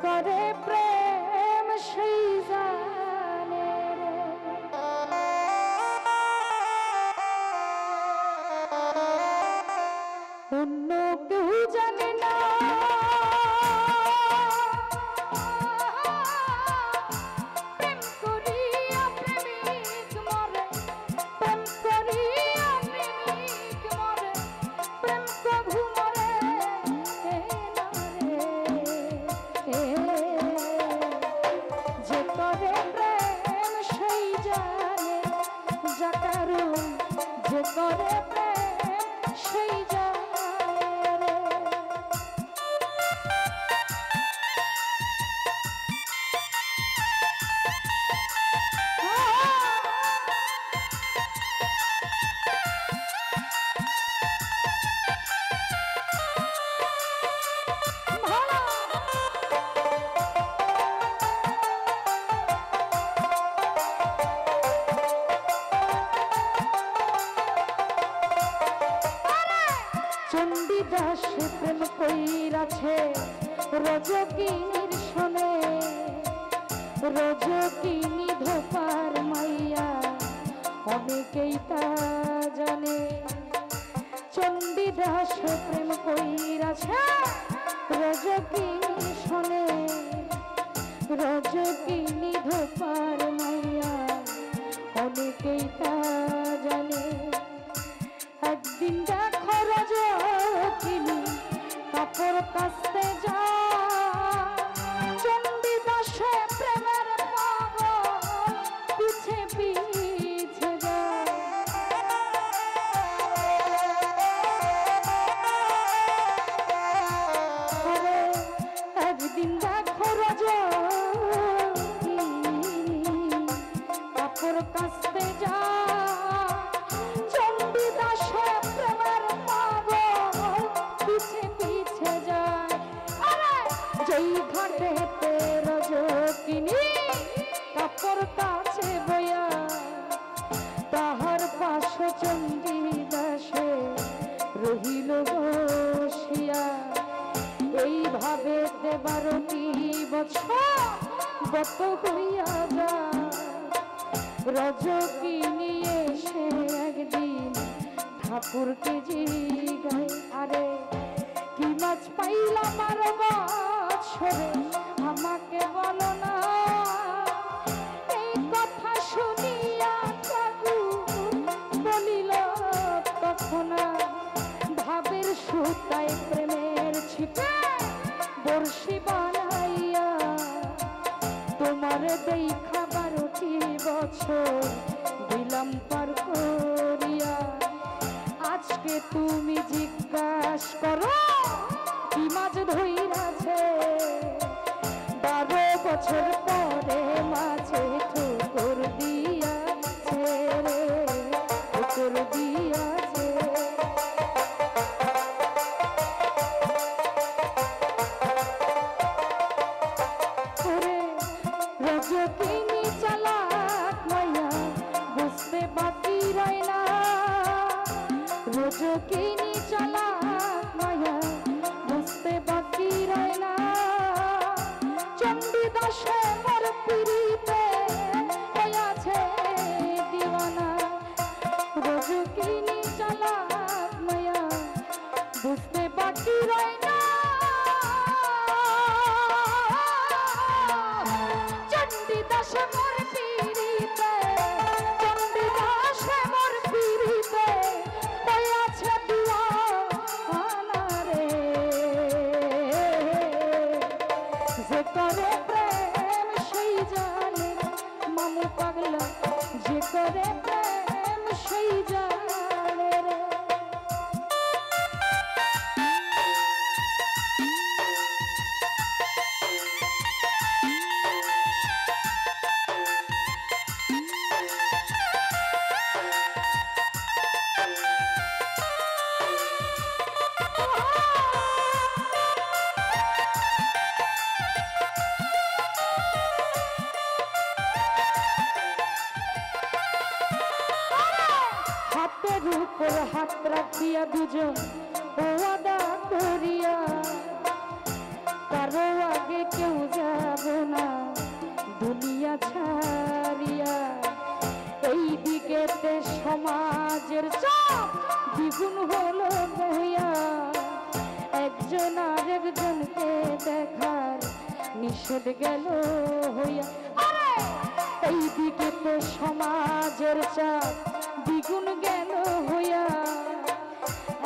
করে প্রেম সেই জানে রে। অন্য কেউ জানে না প্রেম করিয়া প্রেমিক মরে, প্রেম করিয়া প্রেমিক মরে, প্রেম কভু মরে না রে। যে করে প্রেম সেই জানে যাকারু, যে করে প্রেম সেই জানে রে। চণ্ডীদাস প্রেম কইরাছে রজকিনীর শোনে, রজকিনী ধোপার মাইয়া অনেকেই তা জানে। চণ্ডীদাস প্রেম কইরাছে রজকিনীর শোনে, রজকিনী ধোপার মাইয়া অনেকেই তা জানে। একদিন দেখো রজকিনী কাপড় কাচতে যা, চণ্ডীদাসে প্রেমের পাগল পিছে পিছে যায়। একদিন দেখো রজকিনী কাপড় কাচতে যা, চণ্ডীদাসে প্রেমের পাগল পিছে পিছে যায়। আরে যেই ঘাটেতে রজকিনী কাপড় কাছে বইয়া, তাহার পাশে চণ্ডীদাসে রহিল বসিয়া। এইভাবে 12টি বছর গত হইয়া যায়। রজকিনী এসে একদিন ঠাকুরকে জিগায়, আরে কি মাছ পাইলাম আর বছরে আমাকে বলো না। এই কথা শুনিয়া ঠাকুর বলিল তখন, ভাবের সুতায় প্রেমের ছিপে বর্ষি বানাইয়া, তোমার দেখা 12টি বছর দিলাম পার করিয়া। আজকে তুমি জিজ্ঞাস করো কি মাছ ধইরাছে, 12 বছর পরে মাছে ঠোকর দিয়াছে রে, ঠোকর দিয়াছে। রজকিনী চালাক মাইয়া বুঝতে বাকি রয় না, রজকিনী চালাক মাইয়া বুঝতে বাকি রয় না। চণ্ডীদাসে মোর পিড়িতে হইয়াছে দিওয়ানা, রজকিনী চালাক মাইয়া বুঝতে বাকি রয় না। চণ্ডীদাসে মোর পিড়িতে, চণ্ডীদাসে মোর পিড়িতে হইয়াছে দিওয়ানা রে। যে করে প্রেম সেই জানে মামু পাগলা, যে করে প্রেম সেই জানে রে। উপর হাত রাখিয়া দুজন ওয়াদা করিয়া, তার কারো আগে কেউ যাব না দুনিয়া ছাড়িয়া। এই দিকেতে সমাজের চাপ দ্বিগুণ হলো বইয়া, একজন আর একজনকে দেখার নিষেধ গেল হইয়া। এই দিকেতে সমাজের চাপ দ্বিগুণ গেল হইয়া,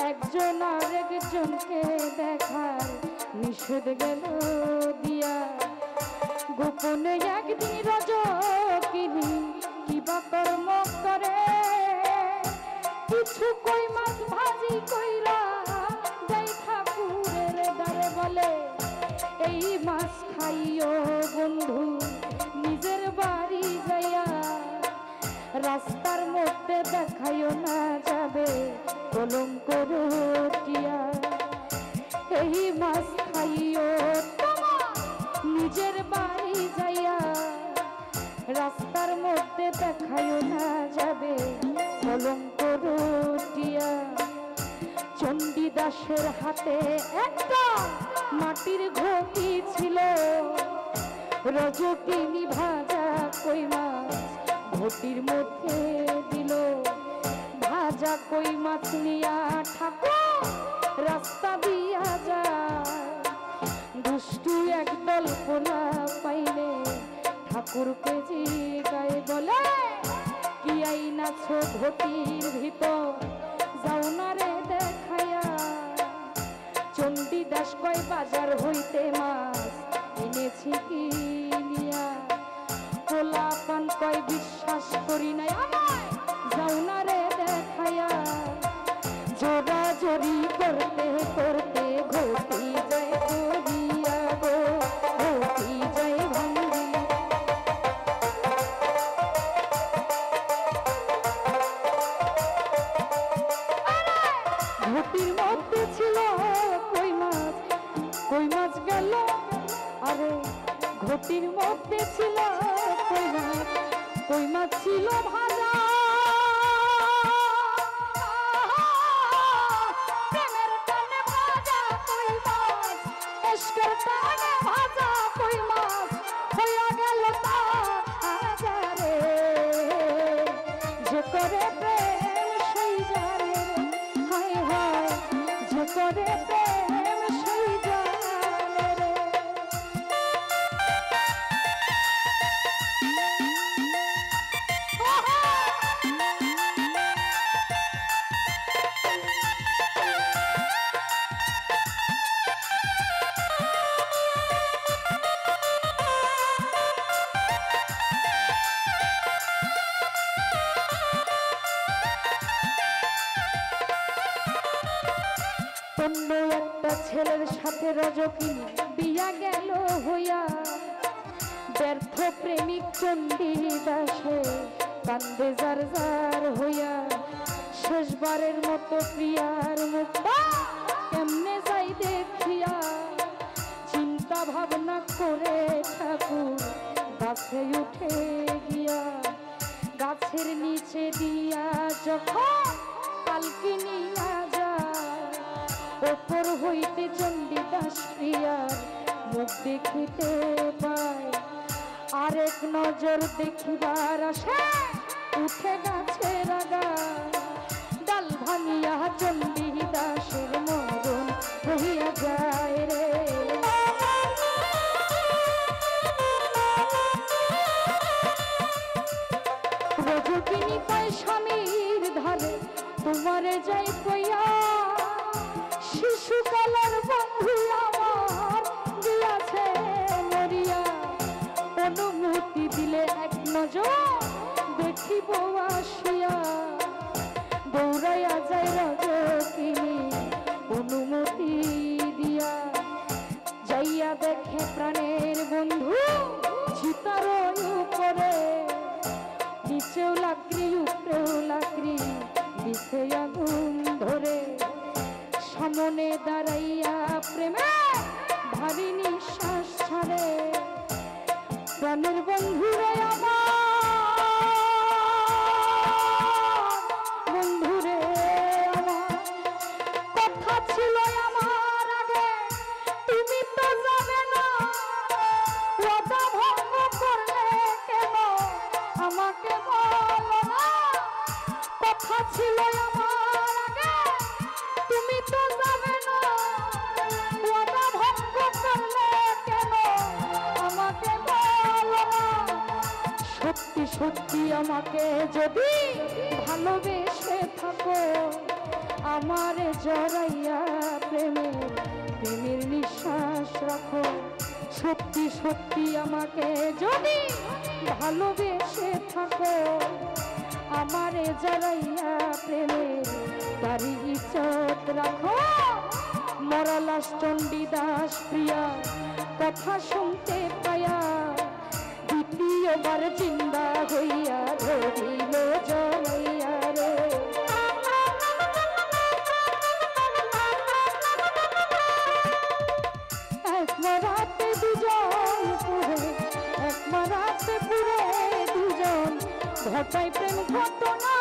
একজন আর একজনকে দেখার নিষেধ গেল দিয়া। গোপনে একদিন রজকিনী কিবা কর্ম করে, কিছু কই মাছ ভাজি কইরা যাই ঠাকুরের দ্বারে বলে, এই মাছ খাইও বন্ধু নিজের বাড়ি যাইয়া, রাস্তার মধ্যে দেখাইও না যাবে কলঙ্ক রটিয়া। এই মাছ খাইও নিজের বাড়ি যাইয়া, রাস্তার মধ্যে দেখাইও না যাবে কলঙ্ক রটিয়া। চণ্ডীদাসের হাতে একটা মাটির ঘটি ছিল, রজকিনী ভাজা কই মাছ ঘটির মধ্যে দিল। ভাজা কই মাছ নিয়া ঠাকুর রাস্তা দিয়া যায়, দুষ্টু একদল পোলা পাইলে ঠাকুরকে জিগায় বলে, কি আইনাছ ঘটির ভিতর যাও না রে দেখাইয়া। চণ্ডীদাস কয় বাজার হইতে মাছ এনেছি কিনিয়া। পোলা পান কয় বিশ্বাস করি নাই আমায় যাও না রে দেখাইয়া। জোড়া জড়ি করতে করতে ঘটি যায় করিয়া গো, ঘটি যায় ভাঙ্গি। ঘটির মধ্যে ছিল কই মাছ, কই মাছ গেল। আরে ঘটির মধ্যে ছিল কই মাছ, কই মাছ ছিল ভাজা। প্রেমের টানে ভাজা কই মাছ, এশকের টানে ভাজা কই মাছ হইয়া গেল তারে। যে করে প্রেম সেই জানে, হায় হায় যে করে প্রেম সেই জানে রে। অন্য একটা ছেলের সাথে রজকিনী বিয়া গেল হইয়া, ব্যর্থ প্রেমিক চণ্ডীদাসে কান্দে যার যার হইয়া। শেষবারের মতো প্রিয়ার মুখটা কেমনে যাই দেখিয়া, চিন্তা ভাবনা করে ঠাকুর গাছে উঠে গিয়া। গাছের নিচে দিয়া যখন পালকি নিয়া যায়, ওপর হইতে চণ্ডীদাস প্রিয়ার মুখ দেখিতে পায়। আরেক নজর দেখিবার আসে উঠে গাছের আগা, ডাল ভাঙিয়া চণ্ডীদাসের মরণ হইয়া যায় রে। রজকিনী পায় স্বামীর ধারে তোমারে যাই কইয়া, শিশুকালের বন্ধু আমার দিয়াছে মরিয়া। অনুমতি দিলে এক নজর দেখিব আসিয়া, দৌড়াইয়া যায় রজকিনী অনুমতি দিয়া। যাইয়া দেখে প্রাণের বন্ধু চিতার উপরে, নিচেও লাকড়ি উপরেও লাকড়ি দিছে আগুন ধরে। সামনে দাঁড়াইয়া প্রেমে ভারী নিঃশ্বাস ছাড়ে, প্রাণের বন্ধুরে আমার, বন্ধুরে আমার, কথা ছিল আমার আগে তুমি তো যাবে না আমাকে বলো না কথা ছিল আমার আগে তুমি তো যাবে না ওয়াদা ভঙ্গ করলে কেন আমাকে বলো না সত্যি সত্যি আমাকে যদি ভালোবেসে থাকো আমার জড়াইয়া প্রেমের নিঃশ্বাস রাখো সত্যি সত্যি আমাকে যদি ভালোবেসে থাকো আমার জড়াইয়া প্রেমের তারি ইজ্জত রাখো মরালাস চণ্ডীদাস প্রিয়া কথা শুনতে পায়া দ্বিতীয়বার জিন্দা হইয়া ধরিল জমাইয়া রে একমারাতে দুজন পুরে একমারাতে পুরে দুজন ঘটাই প্রেম ঘটনা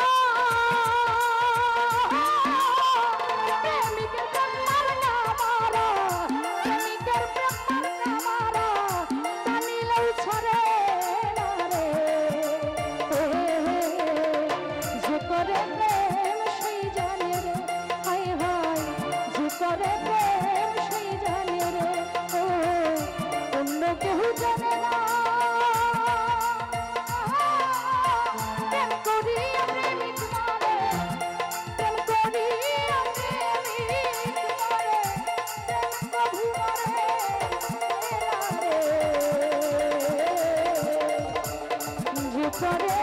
প্রেমিকের প্রেম মারনা মারা প্রেমিকের প্রেম মারনা মারা টানিলেও ছাড়ে না রে যে করে প্রেম সেই জানে রে হায় হায় যে করে প্রেম সেই জানে রে অন্য কেউ জানে না প্রেম করিয়া প্রেমিক মারে প্রেম করিয়া প্রেমিক মারে প্রেম কভু মারে যে করে